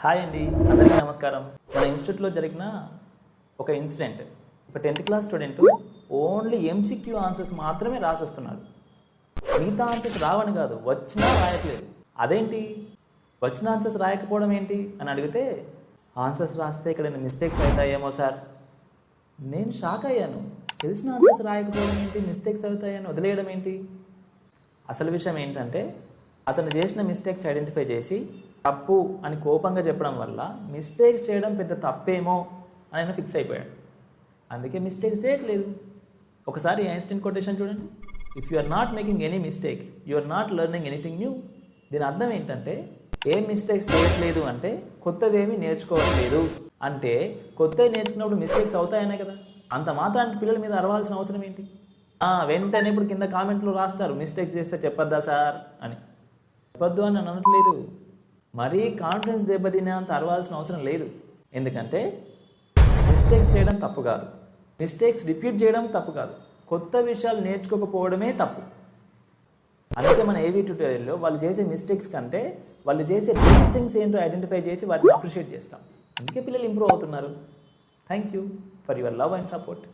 Hi అండి, అందరికీ నమస్కారం. మన ఇన్స్టిట్యూట్లో జరిగిన ఒక ఇన్సిడెంట్. ఒక 10th class student only MCQ answers మాత్రమే రాసి వస్తున్నాడు. మిగతా ఆన్సర్స్ రావని కాదు, వచ్చినా రాయట్లేదు. అదేంటి, వచ్చిన ఆన్సర్స్ రాయకపోవడం ఏంటి అని అడిగితే, ఆన్సర్స్ రాస్తే ఇక్కడ మిస్టేక్స్ అవుతాయేమో సార్. నేను షాక్ అయ్యాను. తెలిసిన ఆన్సర్స్ రాయకపోవడం ఏంటి, మిస్టేక్స్ అవుతాయని వదిలేయడం ఏంటి? అసలు విషయం ఏంటంటే, అతను చేసిన మిస్టేక్స్ ఐడెంటిఫై చేసి తప్పు అని కోపంగా చెప్పడం వల్ల మిస్టేక్స్ చేయడం పెద్ద తప్పేమో అని ఆయన ఫిక్స్ అయిపోయాడు. అందుకే మిస్టేక్స్ చేయట్లేదు. ఒకసారి ఐన్స్టీన్ కొటేషన్ చూడండి, if you are not making any mistake you are not learning anything new. దీని అర్థం ఏంటంటే, ఏం మిస్టేక్స్ చేయట్లేదు అంటే కొత్తవేమీ నేర్చుకోవట్లేదు. అంటే కొత్తవి నేర్చుకున్నప్పుడు మిస్టేక్స్ అవుతాయనే కదా. అంత మాత్రానికి పిల్లల మీద అరవాల్సిన అవసరం ఏంటి? వెంటనే ఇప్పుడు కింద కామెంట్లో రాస్తారు, మిస్టేక్స్ చేస్తే చెప్పొద్దా సార్ అని. చెప్పొద్దు అని నేను అనట్లేదు, మరీ కాన్ఫిడెన్స్ దెబ్బతినేంత అరవాల్సిన అవసరం లేదు. ఎందుకంటే మిస్టేక్స్ చేయడం తప్పు కాదు, మిస్టేక్స్ రిపీట్ చేయడం తప్పు కాదు, కొత్త విషయాలు నేర్చుకోకపోవడమే తప్పు. అందుకే మన ఏవీ ట్యూటోరియల్లో వాళ్ళు చేసే మిస్టేక్స్ కంటే వాళ్ళు చేసే బెస్ట్ థింగ్స్ ఏంటో ఐడెంటిఫై చేసి వాటిని అప్రిషియేట్ చేస్తాం. అందుకే పిల్లలు ఇంప్రూవ్ అవుతున్నారు. Thank you for your love and support.